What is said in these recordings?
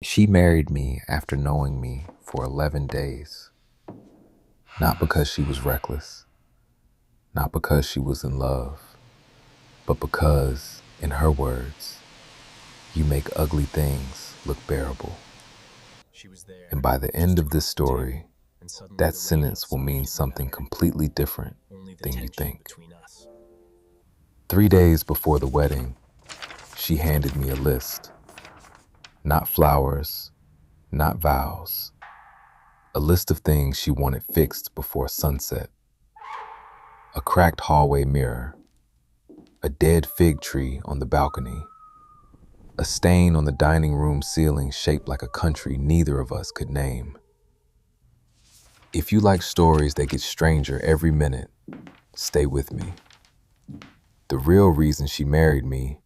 She married me after knowing me for 11 days, not because she was reckless, not because she was in love, but because, in her words, you make ugly things look bearable. And by the end of this story, that sentence will mean something completely different than you think. 3 days before the wedding, she handed me a list. Not flowers, not vows. A list of things she wanted fixed before sunset. A cracked hallway mirror, a dead fig tree on the balcony, a stain on the dining room ceiling shaped like a country neither of us could name. If you like stories that get stranger every minute, stay with me. The real reason she married me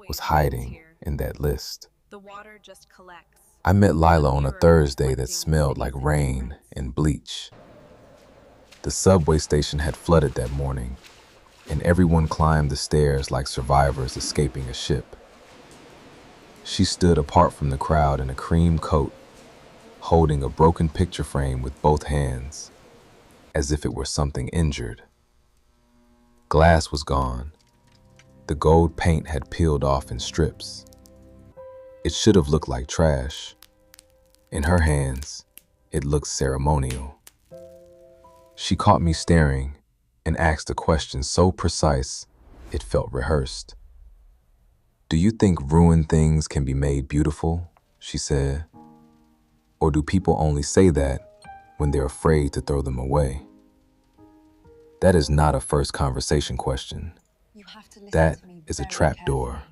was hiding in that list. I met Lila on a Thursday that smelled like rain and bleach. The subway station had flooded that morning, and everyone climbed the stairs like survivors escaping a ship. She stood apart from the crowd in a cream coat, holding a broken picture frame with both hands, as if it were something injured. Glass was gone. The gold paint had peeled off in strips. It should have looked like trash. In her hands, it looked ceremonial. She caught me staring and asked a question so precise it felt rehearsed. "Do you think ruined things can be made beautiful?" she said. "Or do people only say that when they're afraid to throw them away?" That is not a first conversation question. That is a trap door.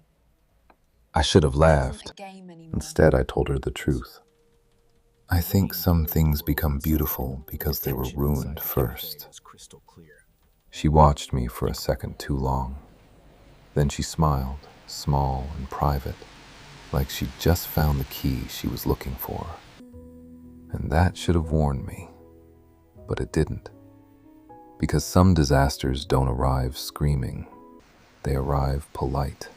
I should have laughed. Instead, I told her the truth. I think some things become beautiful because they were ruined first. She watched me for a second too long. Then she smiled, small and private, like she'd just found the key she was looking for. And that should have warned me, but it didn't. Because some disasters don't arrive screaming, they arrive polite.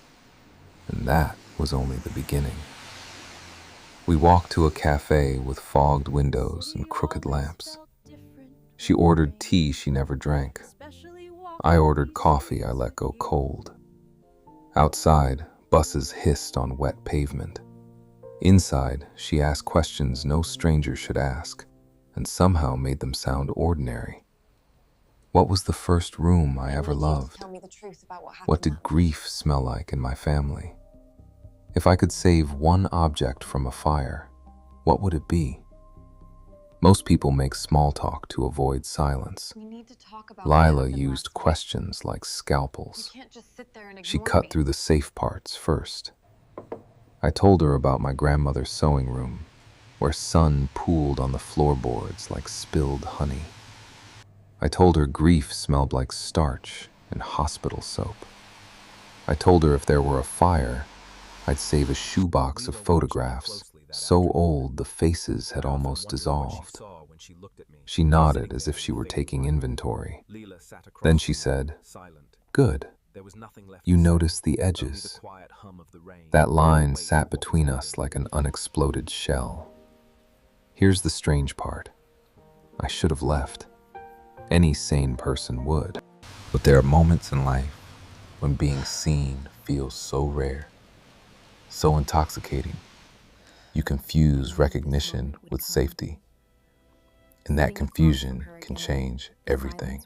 And that was only the beginning. We walked to a cafe with fogged windows and crooked lamps. She ordered tea she never drank. I ordered coffee I let go cold. Outside, buses hissed on wet pavement. Inside, she asked questions no stranger should ask, and somehow made them sound ordinary. What was the first room I ever loved? What did grief smell like in my family? If I could save one object from a fire, what would it be? Most people make small talk to avoid silence. Lila used questions like scalpels. She cut through the safe parts first. I told her about my grandmother's sewing room, where sun pooled on the floorboards like spilled honey. I told her grief smelled like starch and hospital soap. I told her if there were a fire, I'd save a shoebox of photographs, so old the faces had almost dissolved. She nodded as if she were taking inventory. Then she said, "Good. You noticed the edges." That line sat between us like an unexploded shell. Here's the strange part. I should have left. Any sane person would. But there are moments in life when being seen feels so rare, so intoxicating. You confuse recognition with safety, and that confusion can change everything.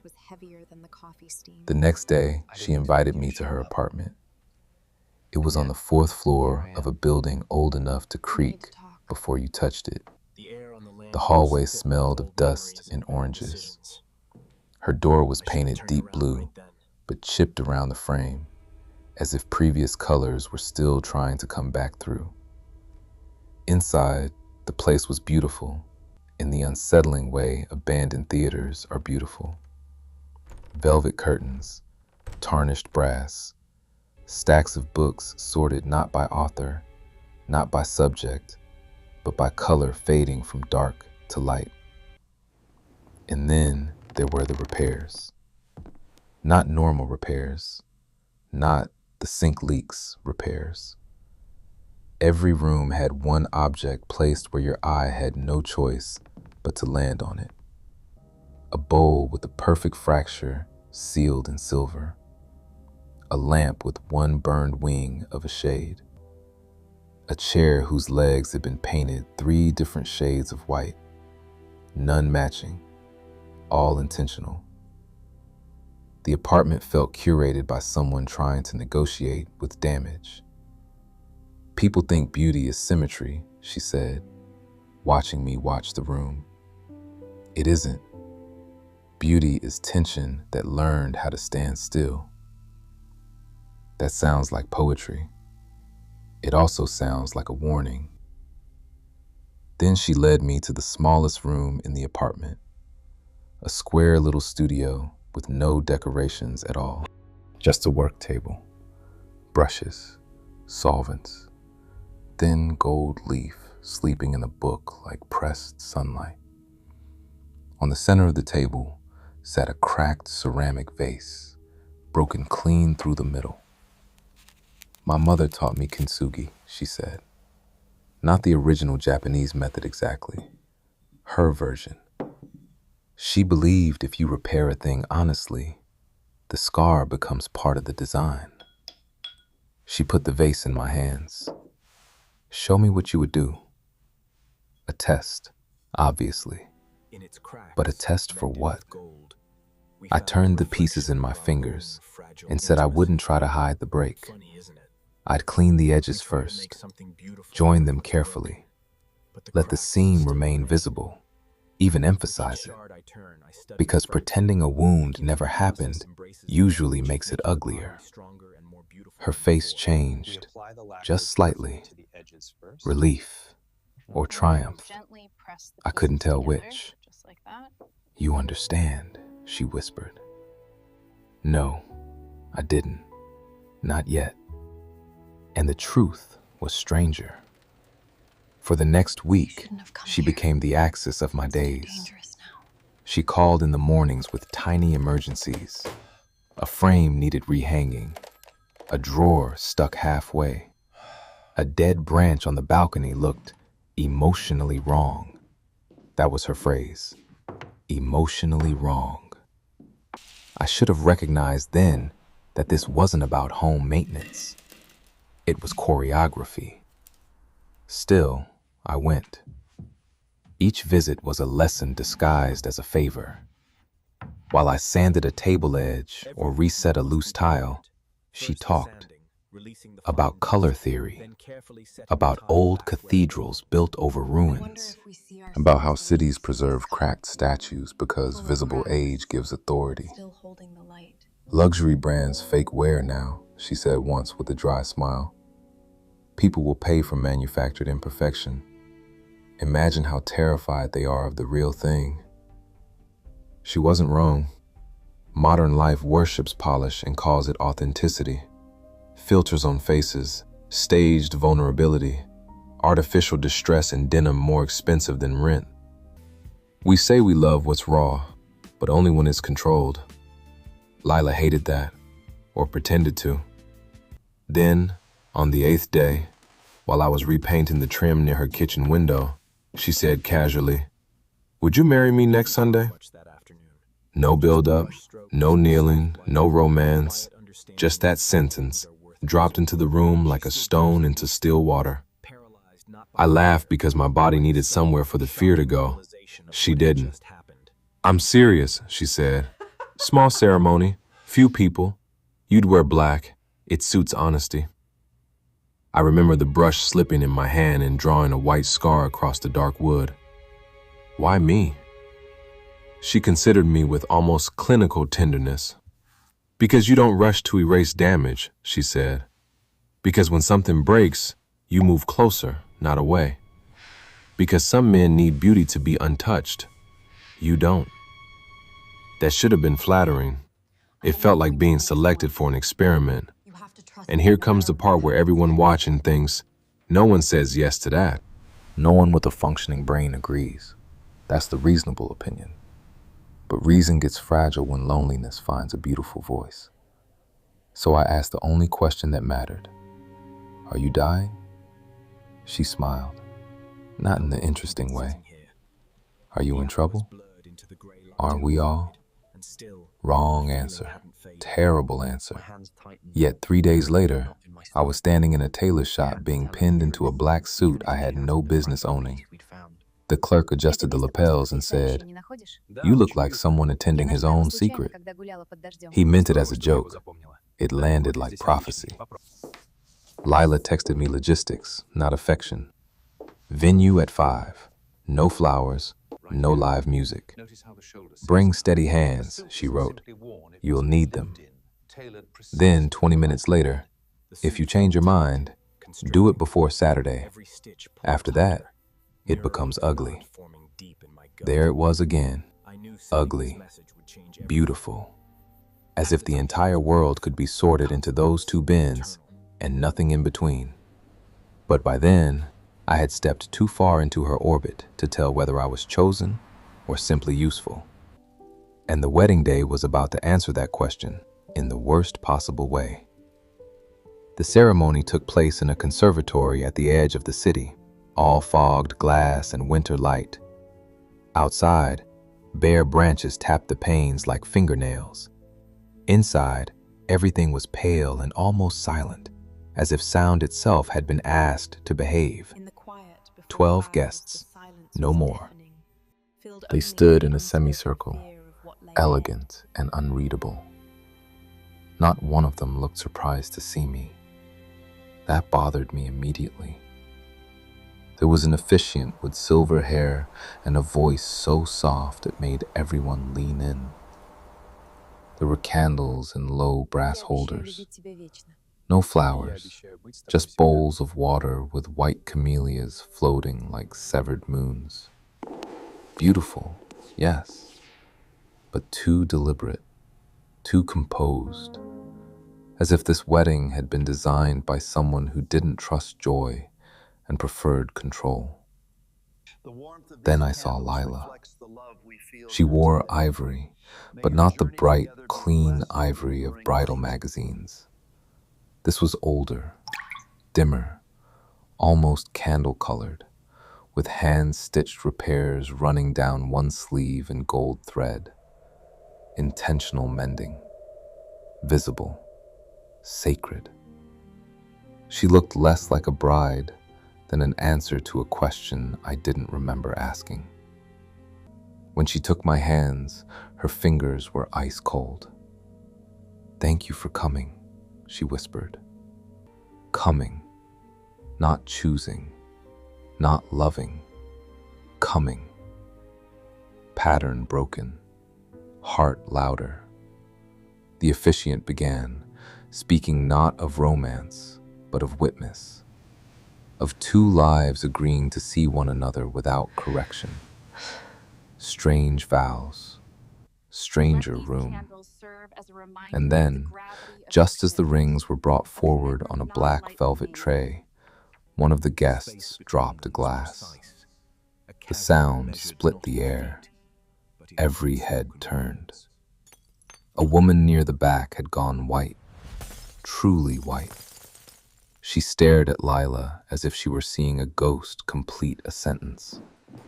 The next day, she invited me to her apartment. It was on the fourth floor of a building old enough to creak before you touched it. The hallway smelled of dust and oranges. Her door was painted deep blue, but chipped around the frame, as if previous colors were still trying to come back through. Inside, the place was beautiful, in the unsettling way abandoned theaters are beautiful. Velvet curtains, tarnished brass, stacks of books sorted not by author, not by subject, but by color fading from dark to light. And then there were the repairs. Not normal repairs, not the sink leaks repairs. Every room had one object placed where your eye had no choice but to land on it. A bowl with a perfect fracture sealed in silver. A lamp with one burned wing of a shade. A chair whose legs had been painted 3 different shades of white, none matching, all intentional. The apartment felt curated by someone trying to negotiate with damage. People think beauty is symmetry, she said, watching me watch the room. It isn't. Beauty is tension that learned how to stand still. That sounds like poetry. It also sounds like a warning. Then she led me to the smallest room in the apartment, a square little studio with no decorations at all. Just a work table, brushes, solvents, thin gold leaf sleeping in a book like pressed sunlight. On the center of the table sat a cracked ceramic vase, broken clean through the middle. My mother taught me kintsugi, she said. Not the original Japanese method exactly, her version. She believed if you repair a thing honestly, the scar becomes part of the design. She put the vase in my hands. Show me what you would do. A test, obviously. But a test for what? I turned the pieces in my fingers and said I wouldn't try to hide the break. I'd clean the edges first, join them carefully, let the seam remain visible, even emphasize it, because pretending a wound never happened usually makes it uglier. Her face changed, just slightly, relief or triumph. I couldn't tell which. You understand, she whispered. No, I didn't. Not yet. And the truth was stranger. For the next week, she became the axis of my days. She called in the mornings with tiny emergencies. A frame needed rehanging. A drawer stuck halfway. A dead branch on the balcony looked emotionally wrong. That was her phrase. Emotionally wrong. I should have recognized then that this wasn't about home maintenance. It was choreography. Still, I went. Each visit was a lesson disguised as a favor. While I sanded a table edge or reset a loose tile, she talked about color theory, about old cathedrals built over ruins, about how cities preserve cracked statues because visible age gives authority. Luxury brands fake wear now, she said once with a dry smile. People will pay for manufactured imperfection. Imagine how terrified they are of the real thing. She wasn't wrong. Modern life worships polish and calls it authenticity. Filters on faces, staged vulnerability, artificial distress in denim more expensive than rent. We say we love what's raw, but only when it's controlled. Lila hated that, or pretended to. Then, on the 8th day, while I was repainting the trim near her kitchen window, she said casually, "Would you marry me next Sunday?" No build-up, no kneeling, no romance, just that sentence dropped into the room like a stone into still water. I laughed because my body needed somewhere for the fear to go. She didn't. "I'm serious," she said. "Small ceremony, few people. You'd wear black. It suits honesty." I remember the brush slipping in my hand and drawing a white scar across the dark wood. Why me? She considered me with almost clinical tenderness. "Because you don't rush to erase damage," she said. "Because when something breaks, you move closer, not away. Because some men need beauty to be untouched. You don't." That should have been flattering. It felt like being selected for an experiment. And here comes the part where everyone watching thinks, no one says yes to that. No one with a functioning brain agrees. That's the reasonable opinion. But reason gets fragile when loneliness finds a beautiful voice. So I asked the only question that mattered. Are you dying? She smiled, not in the interesting way. Are you in trouble? Aren't we all? Wrong answer. Terrible answer. Yet 3 days later, I was standing in a tailor shop being pinned into a black suit I had no business owning. The clerk adjusted the lapels and said, "You look like someone attending his own secret." He meant it as a joke. It landed like prophecy. Lila texted me logistics, not affection. Venue at 5. No flowers, no live music. Bring steady hands, she wrote. You'll need them. Then, 20 minutes later, if you change your mind, do it before Saturday. After that, it becomes ugly. There it was again. Ugly. Beautiful. As if the entire world could be sorted into those two bins and nothing in between. But by then, I had stepped too far into her orbit to tell whether I was chosen or simply useful. And the wedding day was about to answer that question in the worst possible way. The ceremony took place in a conservatory at the edge of the city, all fogged glass and winter light. Outside, bare branches tapped the panes like fingernails. Inside, everything was pale and almost silent, as if sound itself had been asked to behave. 12 guests, no more. They stood in a semicircle, elegant and unreadable. Not one of them looked surprised to see me. That bothered me immediately. There was an officiant with silver hair and a voice so soft it made everyone lean in. There were candles in low brass holders. No flowers, just bowls of water with white camellias floating like severed moons. Beautiful, yes, but too deliberate, too composed, as if this wedding had been designed by someone who didn't trust joy and preferred control. Then I saw Lila. She wore ivory, but not the bright, clean ivory of bridal magazines. This was older, dimmer, almost candle-colored, with hand-stitched repairs running down one sleeve in gold thread. Intentional mending. Visible. Sacred. She looked less like a bride than an answer to a question I didn't remember asking. When she took my hands, her fingers were ice cold. "Thank you for coming," she whispered. Coming, not choosing, not loving, coming. Pattern broken, heart louder. The officiant began, speaking not of romance, but of witness, of two lives agreeing to see one another without correction. Strange vows, stranger room. And then, just as the rings were brought forward on a black velvet tray, one of the guests dropped a glass. The sound split the air. Every head turned. A woman near the back had gone white, truly white. She stared at Lila as if she were seeing a ghost complete a sentence.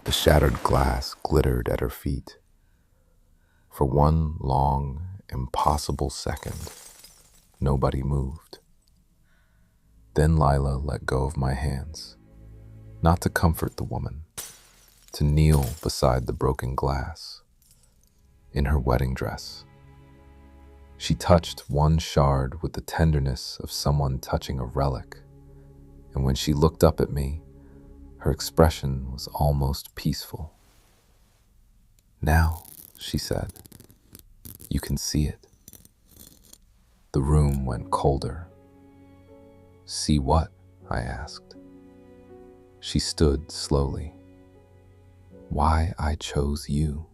The shattered glass glittered at her feet. For one long, impossible second, nobody moved. Then Lila let go of my hands, not to comfort the woman, to kneel beside the broken glass, in her wedding dress. She touched one shard with the tenderness of someone touching a relic, and when she looked up at me, her expression was almost peaceful. "Now," she said, "you can see it." The room went colder. "See what?" I asked. She stood slowly. "Why I chose you."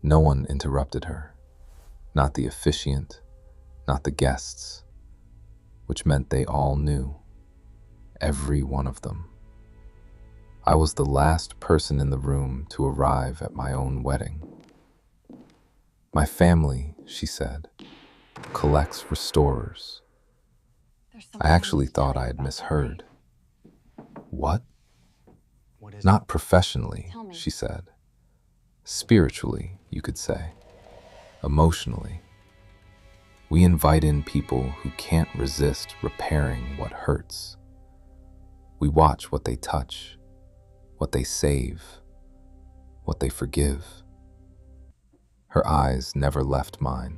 No one interrupted her. Not the officiant, not the guests, which meant they all knew. Every one of them. I was the last person in the room to arrive at my own wedding. "My family," she said, "collects restorers." I actually thought I had misheard. What? What is Not it? professionally, Tell me. she said. Spiritually, you could say. Emotionally. We invite in people who can't resist repairing what hurts. We watch what they touch, what they save, what they forgive. Her eyes never left mine.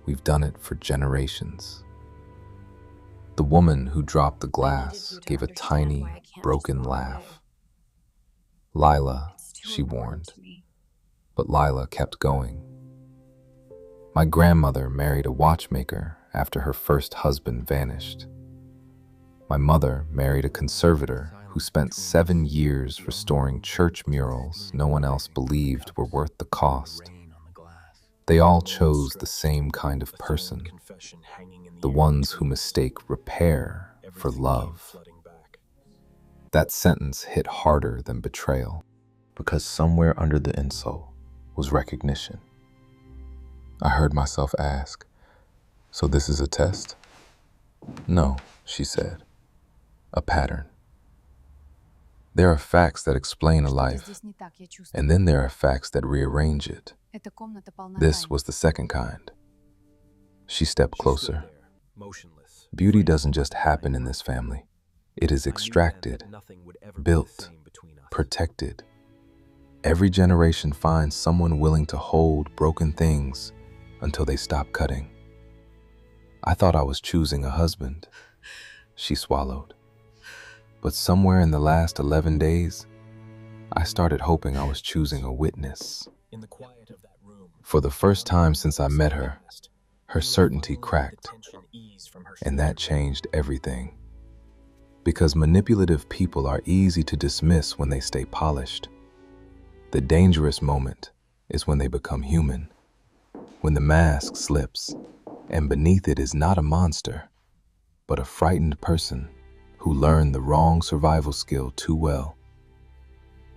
We've done it for generations. The woman who dropped the glass gave a tiny, broken laugh. Lila, she warned, but Lila kept going. My grandmother married a watchmaker after her first husband vanished. My mother married a conservator who spent 7 years restoring church murals no one else believed were worth the cost. They all chose the same kind of person, the ones who mistake repair for love. That sentence hit harder than betrayal, because somewhere under the insult was recognition. I heard myself ask, "So this is a test?" "No," she said, "a pattern." There are facts that explain a life, and then there are facts that rearrange it. This was the second kind. She stepped closer. Beauty doesn't just happen in this family. It is extracted, built, protected. Every generation finds someone willing to hold broken things until they stop cutting. I thought I was choosing a husband. She swallowed. But somewhere in the last 11 days, I started hoping I was choosing a witness. For the first time since I met her, her certainty cracked, and that changed everything. Because manipulative people are easy to dismiss when they stay polished. The dangerous moment is when they become human, when the mask slips, and beneath it is not a monster, but a frightened person who learned the wrong survival skill too well.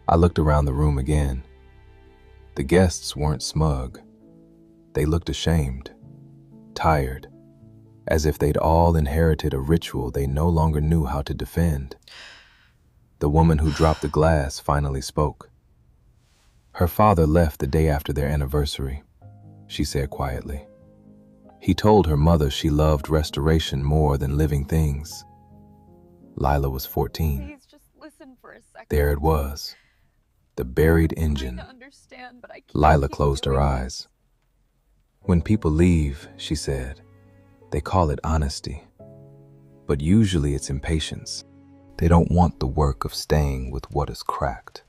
I looked around the room again. The guests weren't smug. They looked ashamed, tired, as if they'd all inherited a ritual they no longer knew how to defend. The woman who dropped the glass finally spoke. Her father left the day after their anniversary, she said quietly. He told her mother she loved restoration more than living things. Lila was 14. Please just listen for a second. There it was, the buried engine. Lila closed her eyes. When people leave, she said, they call it honesty. But usually it's impatience. They don't want the work of staying with what is cracked.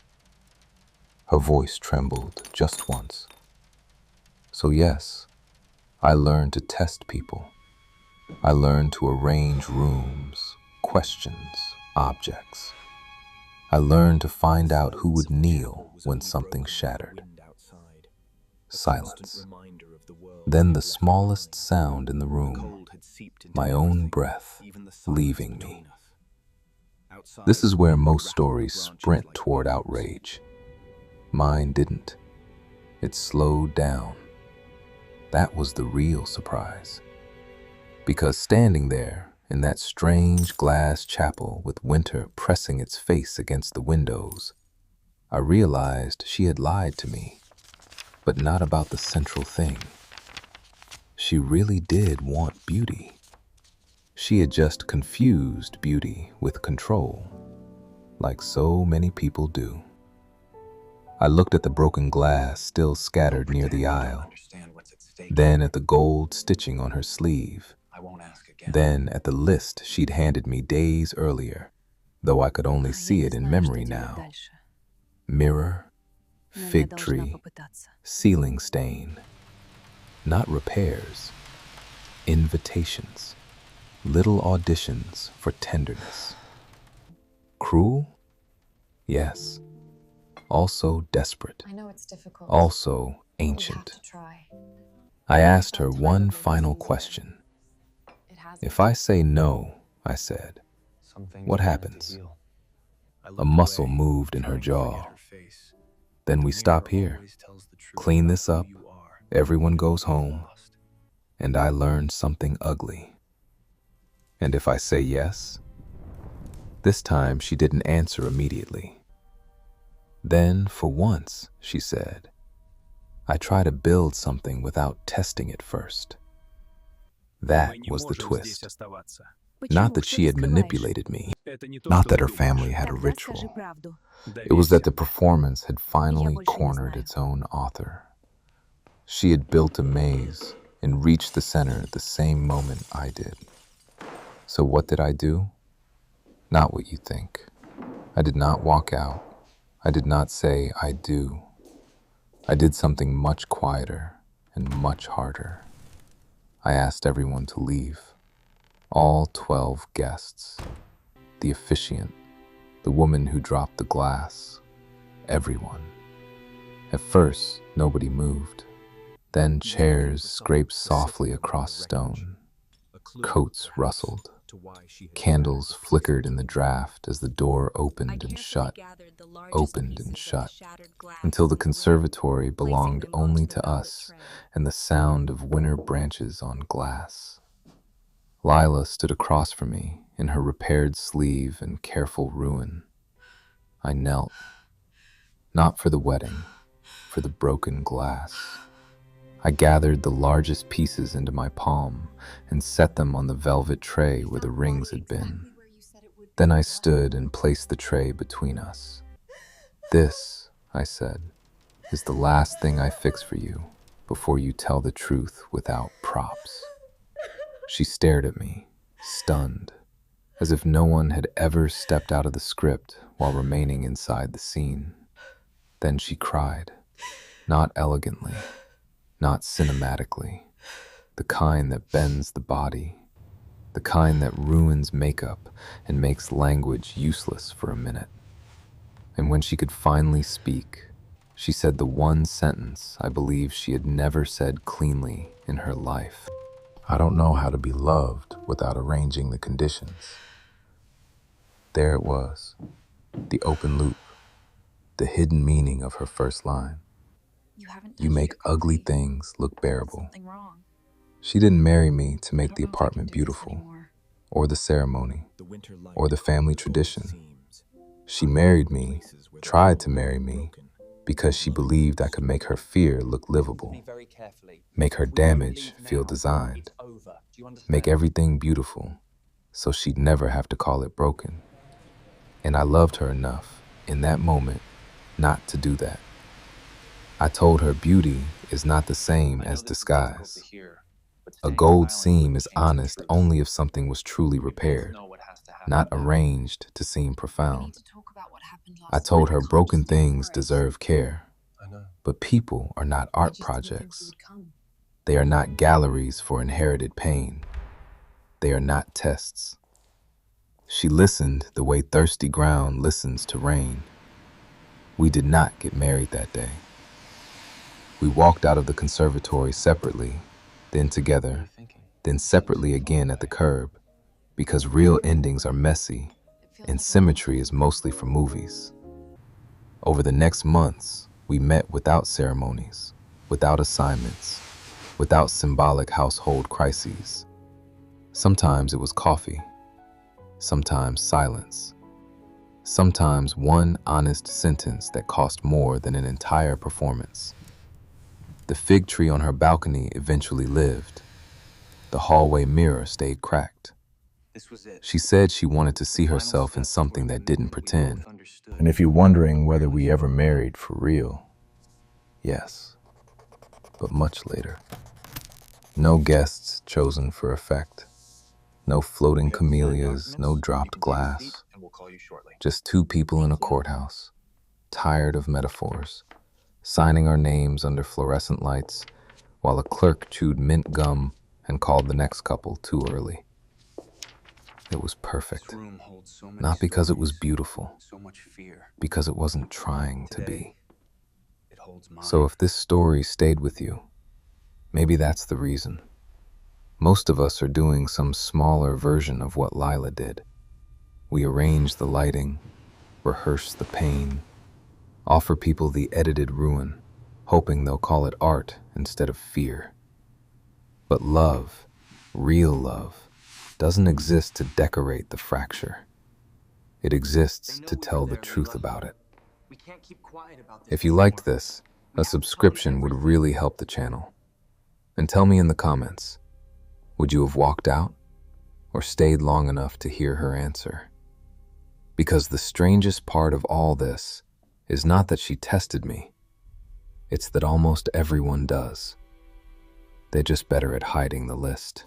Her voice trembled just once. So yes, I learned to test people. I learned to arrange rooms, questions, objects. I learned to find out who would kneel when something shattered. Silence. Then the smallest sound in the room, my own breath leaving me. This is where most stories sprint toward outrage. Mine didn't. It slowed down. That was the real surprise. Because standing there in that strange glass chapel with winter pressing its face against the windows, I realized she had lied to me, but not about the central thing. She really did want beauty. She had just confused beauty with control, like so many people do. I looked at the broken glass still scattered near the aisle, then at the gold stitching on her sleeve, then at the list she'd handed me days earlier, though I could only see it in memory now. Mirror, fig tree, ceiling stain. Not repairs, invitations, little auditions for tenderness. Cruel? Yes. Also desperate. I know it's difficult. Also ancient. I asked her one final question. If I say no, I said, what happens? A muscle moved in her jaw. Then we stop here, clean this up, everyone goes home, and I learned something ugly. And if I say yes, This time, she didn't answer immediately. Then, for once, she said, I try to build something without testing it first. That was the twist. Not that she had manipulated me, not that her family had a ritual. It was that the performance had finally cornered its own author. She had built a maze and reached the center at the same moment I did. So what did I do? Not what you think. I did not walk out. I did not say, I do. I did something much quieter and much harder. I asked everyone to leave. All 12 guests. The officiant, the woman who dropped the glass, everyone. At first, nobody moved. Then chairs scraped softly across stone. Coats rustled. Candles flickered in the draft as the door opened and shut, until the conservatory belonged only to us and the sound of winter branches on glass. Lila stood across from me in her repaired sleeve and careful ruin. I knelt, not for the wedding, for the broken glass. I gathered the largest pieces into my palm and set them on the velvet tray where the rings had been. Then I stood and placed the tray between us. This, I said, is the last thing I fix for you before you tell the truth without props. She stared at me, stunned, as if no one had ever stepped out of the script while remaining inside the scene. Then she cried, not elegantly, not cinematically, the kind that bends the body, the kind that ruins makeup and makes language useless for a minute. And when she could finally speak, she said the one sentence I believe she had never said cleanly in her life. I don't know how to be loved without arranging the conditions. There it was, the open loop, the hidden meaning of her first line. You make ugly things look bearable. She didn't marry me to make the apartment beautiful, or the ceremony, or the family tradition. She married me, tried to marry me, because she believed I could make her fear look livable, make her damage feel designed, make everything beautiful, so she'd never have to call it broken. And I loved her enough, in that moment, not to do that. I told her beauty is not the same as disguise. A gold seam is honest only if something was truly repaired, not arranged to seem profound. I told her broken things deserve care, but people are not art projects. They are not galleries for inherited pain. They are not tests. She listened the way thirsty ground listens to rain. We did not get married that day. We walked out of the conservatory separately, then together, then separately again at the curb, because real endings are messy and symmetry is mostly for movies. Over the next months, we met without ceremonies, without assignments, without symbolic household crises. Sometimes it was coffee, sometimes silence, sometimes one honest sentence that cost more than an entire performance. The fig tree on her balcony eventually lived. The hallway mirror stayed cracked. She said she wanted to see herself in something that didn't pretend. And if you're wondering whether we ever married for real, yes, but much later. No guests chosen for effect. No floating camellias, no dropped glass. Just two people in a courthouse, tired of metaphors, signing our names under fluorescent lights while a clerk chewed mint gum and called the next couple too early. It was perfect, not because it was beautiful, because it wasn't trying to be. So if this story stayed with you, maybe that's the reason. Most of us are doing some smaller version of what Lila did. We arrange the lighting, rehearse the pain, offer people the edited ruin, hoping they'll call it art instead of fear. But love, real love, doesn't exist to decorate the fracture. It exists to tell the truth about it. If you liked this, a subscription would really help the channel. And tell me in the comments, would you have walked out or stayed long enough to hear her answer? Because the strangest part of all this is not that she tested me, it's that almost everyone does. They're just better at hiding the list.